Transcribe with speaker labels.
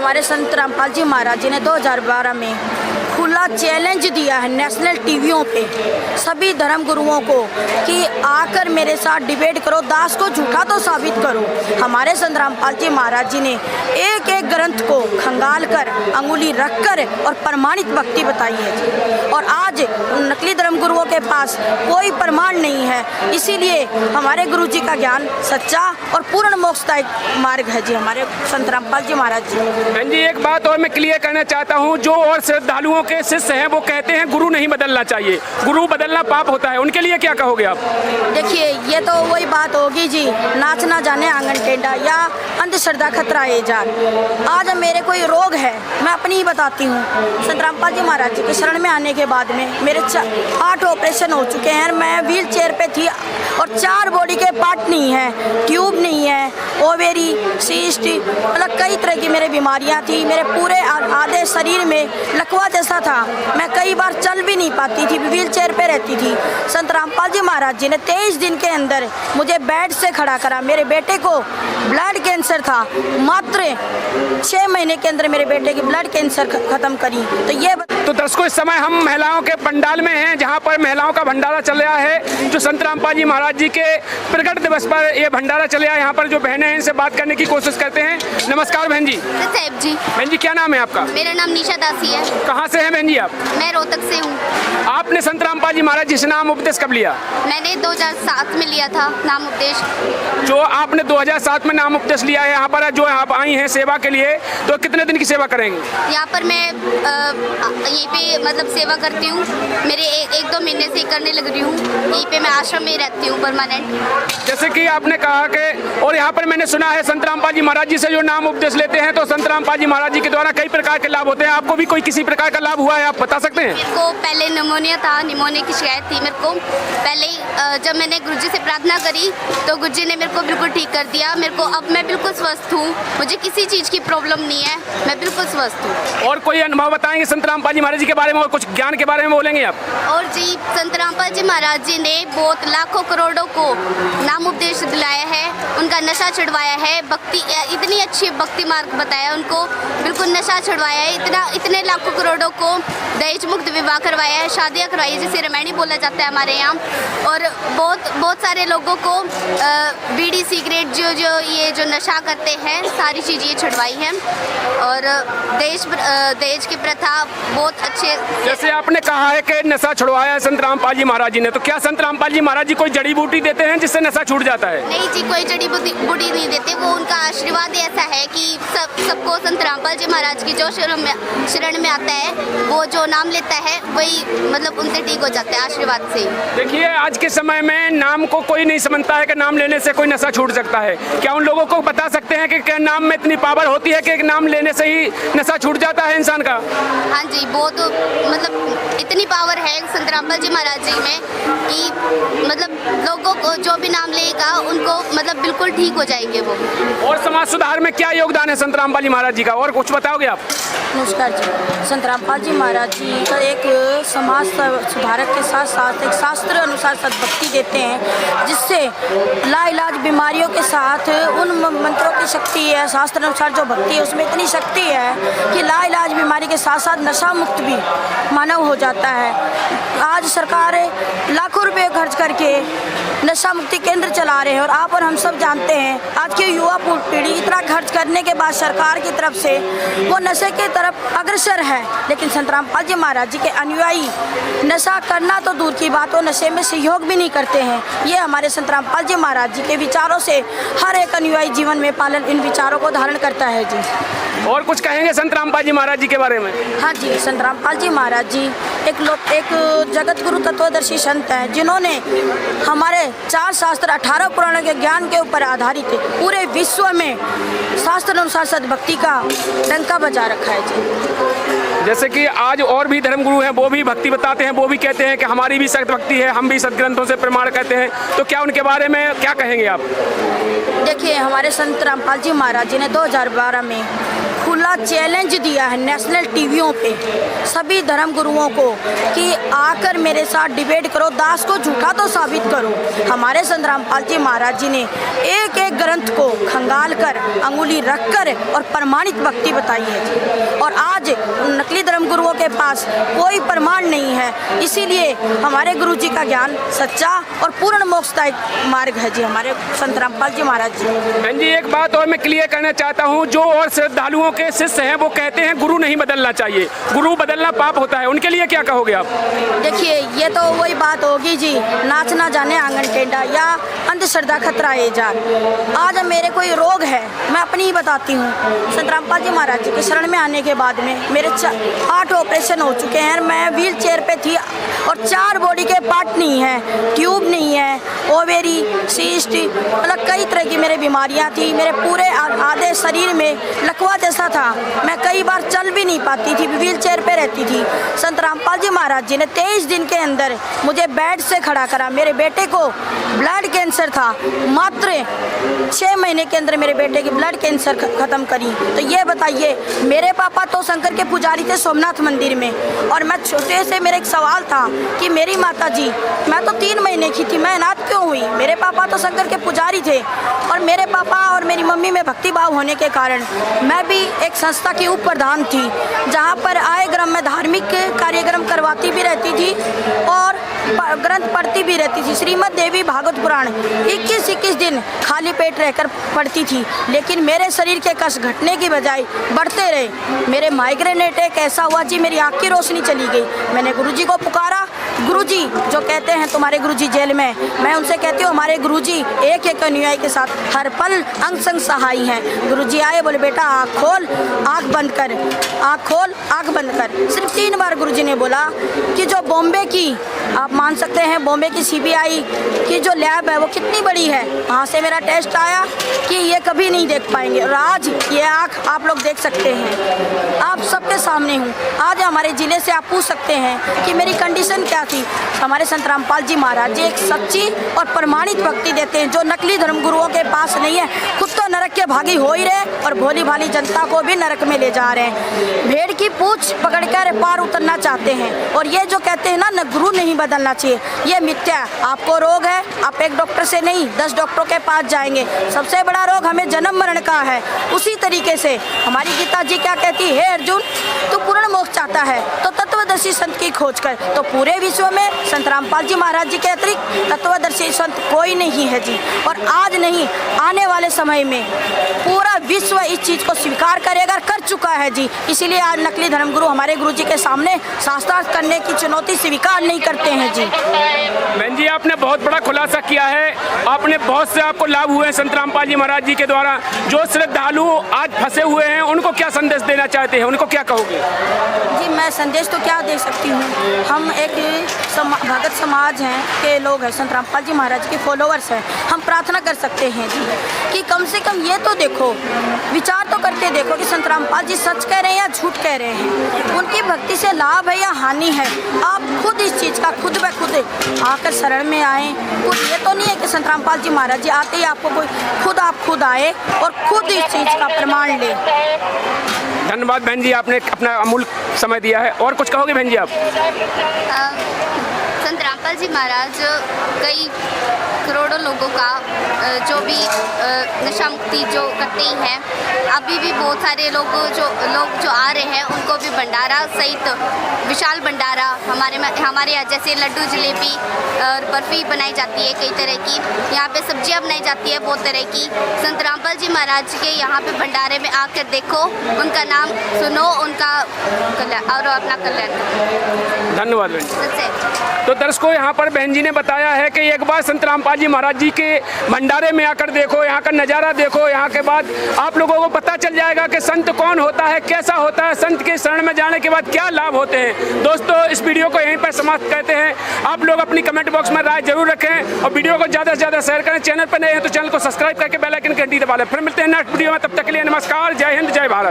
Speaker 1: हमारे संत रामपाल जी महाराज जी ने 2012 में खुला चैलेंज दिया है नेशनल टीवियों पे सभी धर्म गुरुओं को कि आकर मेरे साथ डिबेट करो, दास को झूठा तो साबित करो। हमारे संत रामपाल जी महाराज जी ने एक एक ग्रंथ को खंगाल कर, अंगुली रख कर और प्रमाणित भक्ति बताई है। और आज नकली धर्म गुरुओं के पास कोई प्रमाण नहीं है, इसीलिए हमारे गुरु जी का ज्ञान सच्चा और पूर्ण मोक्षदायक मार्ग है जी, हमारे संत रामपाल जी महाराज जी।
Speaker 2: बहन जी, एक बात और मैं क्लियर करना चाहता हूँ, जो और श्रद्धालुओं के शिष्य हैं वो कहते हैं गुरु नहीं बदलना चाहिए, गुरु बदलना पाप होता है, उनके लिए क्या कहोगे आप?
Speaker 1: देखिए, ये तो वही बात होगी जी, नाच ना जाने आंगन टेढ़ा या अंधश्रद्धा खतरा है जान। आज मेरे कोई रोग है, मैं अपनी ही बताती हूँ। संत रामपाल जी महाराज जी के शरण में आने के बाद में मेरे 8 ऑपरेशन हो चुके हैं। मैं व्हील चेयर पे थी और 4 बॉडी के पार्ट नहीं है, ट्यूब नहीं है, ओवेरी, सिस्ट, मतलब कई तरह की मेरे बीमारियाँ थी। मेरे पूरे आधे शरीर में लकवा जैसा था, मैं कई बार चल भी नहीं पाती थी, व्हील चेयर पे रहती थी। संत रामपाल जी महाराज जी ने 23 दिन के अंदर मुझे बेड से खड़ा करा। मेरे बेटे को ब्लड कैंसर था, मात्र 6 महीने के अंदर मेरे बेटे की ब्लड कैंसर खत्म करी। तो
Speaker 2: दर्शकों, इस समय हम महिलाओं के पंडाल में हैं, जहां पर महिलाओं का भंडारा चल रहा है। जो संत रामपाल जी महाराज जी के प्रकट दिवस पर ये भंडारा चल रहा है। यहाँ पर जो बहनें हैं इनसे बात करने की कोशिश करते हैं। नमस्कार बहन जी।
Speaker 3: साहब जी।
Speaker 2: बहन जी, क्या नाम है आपका?
Speaker 3: मेरा नाम निशा दासी है।
Speaker 2: कहाँ से है बहन जी आप?
Speaker 3: मैं रोहतक से हूँ।
Speaker 2: आपने संत रामपाल जी महाराज जी से नाम उपदेश कब लिया?
Speaker 3: मैंने 2007 में लिया था नाम उपदेश।
Speaker 2: जो आपने 2007 में नाम उपदेश लिया है, यहाँ पर जो आप आई हैं सेवा के लिए, तो कितने दिन की सेवा करेंगे?
Speaker 3: यहाँ पर मैं यहीं पे मतलब सेवा करती हूँ। मेरे 1-2 महीने से करने लग रही हूँ। यहीं पे मैं आश्रम में रहती हूँ परमानेंट।
Speaker 2: जैसे कि आपने कहा कि, और यहाँ पर मैंने सुना है संत रामपाल जी महाराज जी से जो नाम उपदेश लेते हैं तो संत रामपाल जी महाराज जी के द्वारा कई प्रकार के लाभ होते हैं। आपको भी कोई किसी प्रकार का लाभ हुआ है, आप बता सकते हैं?
Speaker 3: मेरे को पहले निमोनिया था, निमोनिया की शिकायत थी मेरे को पहले ही। जब मैंने गुरुजी से प्रार्थना करी तो गुरुजी ने मेरे को बिल्कुल ठीक कर दिया। मेरे को अब मैं बिल्कुल स्वस्थ हूँ, मुझे किसी चीज़ की प्रॉब्लम नहीं है, मैं बिल्कुल स्वस्थ हूँ।
Speaker 2: और कोई अनुभव बताएंगे संत रामपाल जी महाराज जी के बारे में, और कुछ ज्ञान के बारे में बोलेंगे आप?
Speaker 3: और जी, संत रामपाल जी महाराज जी ने बहुत लाखों करोड़ों को नाम उपदेश दिलाया है, उनका नशा छुड़वाया है, भक्ति इतनी अच्छी भक्ति मार्ग बताया उनको, बिल्कुल नशा छुड़वाया है। इतने लाखों करोड़ों को दहेज मुक्त विवाह करवाया है, शादियाँ करवाई है, जिसे रामायणी बोला जाता है हमारे यहाँ। और बहुत सारे लोगों को बीड़ी सिगरेट जो ये जो नशा करते हैं सारी चीज़ ये छुड़वाई है। और दहेज की प्रथा बहुत अच्छे।
Speaker 2: जैसे आपने कहा है कि नशा छुड़वाया है संत रामपाल जी महाराज जी ने, तो क्या संत रामपाल जी महाराज जी कोई जड़ी बूटी देते हैं जिससे नशा छूट जाता है?
Speaker 3: नहीं जी, कोई जड़ी बूटी नहीं देते। वो उनका आशीर्वाद ऐसा है कि सबको संत रामपाल जी महाराज की जो शरण में आता है, वो जो नाम लेता है वही मतलब उनसे ठीक हो जाता है आशीर्वाद से।
Speaker 2: देखिए, आज के समय में नाम को कोई नहीं समझता है कि नाम लेने से कोई नशा छूट सकता है। क्या उन लोगों को बता सकते हैं कि क्या नाम में इतनी पावर होती है कि एक नाम लेने से ही नशा छूट जाता है इंसान का?
Speaker 3: हाँ जी, बहुत मतलब इतनी पावर है संत रामपाल जी महाराज जी में कि मतलब लोगों को जो भी नाम लेगा उनको मतलब बिल्कुल ठीक हो जाएंगे वो।
Speaker 2: और समाज सुधार में क्या योगदान है संत रामपाल जी महाराज जी का, और कुछ बताओगे आप?
Speaker 1: नमस्कार जी। संत रामपाल जी महाराज जी का एक समाज सुधारक के साथ साथ एक शास्त्र अनुसार सद्भक्ति देते हैं, जिससे लाइलाज बीमारियों के साथ उन मंत्रों की शक्ति है, शास्त्र अनुसार जो भक्ति है उसमें इतनी शक्ति है कि लाइलाज बीमारी के साथ साथ नशा मुक्त भी मानव हो जाता है। आज सरकार लाखों रुपए खर्च करके नशा मुक्ति केंद्र चला रहे हैं और आप और हम सब जानते हैं आज की युवा पीढ़ी इतना खर्च करने के बाद सरकार की तरफ से वो नशे की तरफ अग्रसर है। लेकिन संत रामपाल जी महाराज जी के अनुयायी नशा करना तो दूर की बात हो, नशे में सहयोग भी नहीं करते हैं। ये हमारे संत रामपाल जी महाराज जी के विचारों से हर एक अनुयायी जीवन में पालन इन विचारों को धारण करता है जी।
Speaker 2: और कुछ कहेंगे संत रामपाल जी महाराज जी के बारे में?
Speaker 1: हाँ जी, संत रामपाल जी महाराज जी एक जगत गुरु तत्वदर्शी संत हैं, जिन्होंने हमारे 4 शास्त्र 18 पुराणों के ज्ञान के ऊपर आधारित पूरे विश्व में शास्त्र अनुसार सद्भक्ति का डंका बजा रखा है जी।
Speaker 2: जैसे कि आज और भी धर्मगुरु हैं, वो भी भक्ति बताते हैं, वो भी कहते हैं कि हमारी भी सख्त भक्ति है, हम भी सदग्रंथों से प्रमाण करते हैं, तो क्या उनके बारे में क्या कहेंगे आप?
Speaker 1: देखिए, हमारे संत रामपाल जी महाराज जी ने 2012 में खुला चैलेंज दिया है नेशनल टीवियों पे सभी धर्म गुरुओं को कि आकर मेरे साथ डिबेट करो, दास को झूठा तो साबित करो। हमारे संत रामपाल जी महाराज जी ने एक एक ग्रंथ को खंगाल कर, अंगुली रख कर और प्रमाणित भक्ति बताई है। और आज नकली धर्म गुरुओं के पास कोई प्रमाण नहीं है, इसीलिए हमारे गुरु जी का ज्ञान सच्चा और पूर्ण मोक्षदायक मार्ग है जी, हमारे संत रामपाल जी महाराज जी।
Speaker 2: बहन जी, एक बात और मैं क्लियर करना चाहता हूँ, जो और श्रद्धालुओं के शिष्य हैं वो कहते हैं गुरु नहीं बदलना चाहिए, गुरु बदलना पाप होता है, उनके लिए क्या कहोगे आप?
Speaker 1: देखिए, ये तो वही बात होगी जी, नाच ना जाने आंगन टेढ़ा या अंधश्रद्धा खतरा है जा। आज मेरे कोई रोग है, मैं अपनी ही बताती हूँ। संत रामपाल जी महाराज जी के शरण में आने के बाद में मेरे 8 ऑपरेशन हो चुके हैं। मैं व्हील चेयर पे थी और 4 बॉडी के पार्ट नहीं है, ट्यूब नहीं है, ओवेरी, सिस्ट, मतलब कई तरह की मेरे बीमारियां थी। मेरे पूरे आधे शरीर में लकवा जैसा था, मैं कई बार चल भी नहीं पाती थी, व्हील चेयर पे रहती थी। संत रामपाल जी महाराज जी ने 23 दिन के अंदर मुझे बेड से खड़ा करा। मेरे बेटे को ब्लड कैंसर था, मात्र 6 महीने के अंदर मेरे बेटे की ब्लड कैंसर खत्म करी। तो ये बताइए, मेरे पापा तो शंकर के पुजारी थे सोमनाथ मंदिर में, और मैं छोटे से मेरा एक सवाल था कि मेरी माता जी, मैं तो 3 महीने की थी, मैं अनाथ क्यों हुई? मेरे पापा तो शंकर के पुजारी थे, और मेरे पापा और मेरी मम्मी में भक्ति भाव होने के कारण मैं भी एक संस्था की उप प्रधान थी, जहाँ पर आए ग्राम में धार्मिक कार्यक्रम करवाती भी रहती थी और ग्रंथ पढ़ती भी रहती थी। श्रीमद् देवी भागवत पुराण 21-21 दिन खाली पेट रहकर पढ़ती थी, लेकिन मेरे शरीर के कष्ट घटने की बजाय बढ़ते रहे। मेरे माइग्रेन अटैक ऐसा हुआ जी, मेरी आँख की रोशनी चली गई। मैंने गुरुजी को पुकारा। गुरुजी जो कहते हैं तुम्हारे गुरुजी जेल में, मैं उनसे कहती हूँ हमारे गुरुजी एक अनुयायी के साथ हर पल अंग संग सहाय हैं। गुरुजी आए, बोले बेटा आँख खोल, आँख बंद कर, आँख खोल, आँख बंद कर। सिर्फ 3 बार गुरुजी ने बोला कि जो बॉम्बे की, आप मान सकते हैं बॉम्बे की CBI की जो लैब है वो कितनी बड़ी है, वहाँ से मेरा टेस्ट आया कि ये कभी नहीं देख पाएंगे। और आज ये आँख आप लोग देख सकते हैं, आप सबके सामने हूँ। आज हमारे ज़िले से आप पूछ सकते हैं कि मेरी कंडीशन क्या थी। हमारे संत रामपाल जी महाराज जी एक सच्ची और प्रमाणित भक्ति देते हैं, जो नकली धर्म गुरुओं के पास नहीं है। खुद तो नरक के भागी हो ही रहे और भोली भाली जनता को भी नरक में ले जा रहे हैं। भेड़ की पूंछ पकड़कर पार उतरना चाहते हैं, और ये जो कहते हैं ना गुरु नहीं बदलना चाहिए, ये मिथ्या। आपको रोग है, आप एक डॉक्टर से नहीं 10 डॉक्टरों के पास जाएंगे। सबसे बड़ा रोग हमें जन्म मरण का है। उसी तरीके से हमारी गीता जी क्या कहती है, अर्जुन तू पूर्ण मोक्ष चाहता है तो तत्वदर्शी संत की खोज कर। तो पूरे विश्व में संत रामपाल जी महाराज जी के अतिरिक्त तत्वदर्शी संत कोई नहीं है जी। और आज नहीं, आने वाले समय में पूरा विश्व इस चीज़ को स्वीकार करेगा, कर चुका है जी। इसीलिए आज नकली धर्म गुरु हमारे गुरु जी के सामने शास्त्रार्थ करने की चुनौती स्वीकार नहीं करते हैं जी।
Speaker 2: बहन जी, आपने बहुत बड़ा खुलासा किया है, आपने बहुत से आपको लाभ हुए हैं संत रामपाल जी महाराज जी के द्वारा। जो श्रद्धालु आज फंसे हुए हैं उनको क्या संदेश देना चाहते हैं, उनको क्या कहोगे?
Speaker 1: जी मैं संदेश तो क्या दे सकती हूँ, हम एक भगत समाज हैं के लोग हैं, संत रामपाल जी महाराज के फॉलोअर्स हैं। हम प्रार्थना कर सकते हैं जी कि कम से कम ये तो देखो, विचार तो करके देखो कि संत रामपाल जी सच कह रहे हैं या झूठ कह रहे हैं, उनकी भक्ति से लाभ है या हानि है। आप खुद इस चीज़ का खुद ब खुद आकर शरण में आए। कुछ ये तो नहीं है कि संत रामपाल जी महाराज जी आते ही आपको कोई, खुद आए और खुद इस चीज़ का प्रमाण ले।
Speaker 2: धन्यवाद बहन जी, आपने अपना अमूल्य समय दिया है। और कुछ कहोगे बहन जी आप?
Speaker 3: संत रामपाल जी महाराज कई करोड़ों लोगों का जो भी नशा मुक्ति जो करते ही हैं, अभी भी बहुत सारे लोग जो आ रहे हैं उनको भी भंडारा सहित विशाल भंडारा हमारे यहाँ जैसे लड्डू जलेबी और बर्फ़ी बनाई जाती है, कई तरह की यहाँ पे सब्जियाँ बनाई जाती है बहुत तरह की। संत रामपाल जी महाराज के यहाँ पे भंडारे में आकर देखो, उनका नाम सुनो, उनका कल्याण और अपना कल्याण।
Speaker 2: धन्यवाद बहन जी। तो दर्शकों, यहाँ पर बहन जी ने बताया है कि एक बार संत रामपाल जी महाराज जी के भंडारे में आकर देखो, यहाँ का नज़ारा देखो। यहाँ के बाद आप लोगों को पता चल जाएगा कि संत कौन होता है, कैसा होता है, संत के शरण में जाने के बाद क्या लाभ होते हैं। दोस्तों, इस वीडियो को यहीं पर समाप्त करते हैं। आप लोग अपनी कमेंट बॉक्स में राय जरूर रखें और वीडियो को ज़्यादा से ज़्यादा शेयर करें। चैनल पर नए हैं तो चैनल को सब्सक्राइब करके बेल आइकन घंटी दबा लें। फिर मिलते हैं नेक्स्ट वीडियो में, तब तक के लिए नमस्कार, जय हिंद, जय भारत।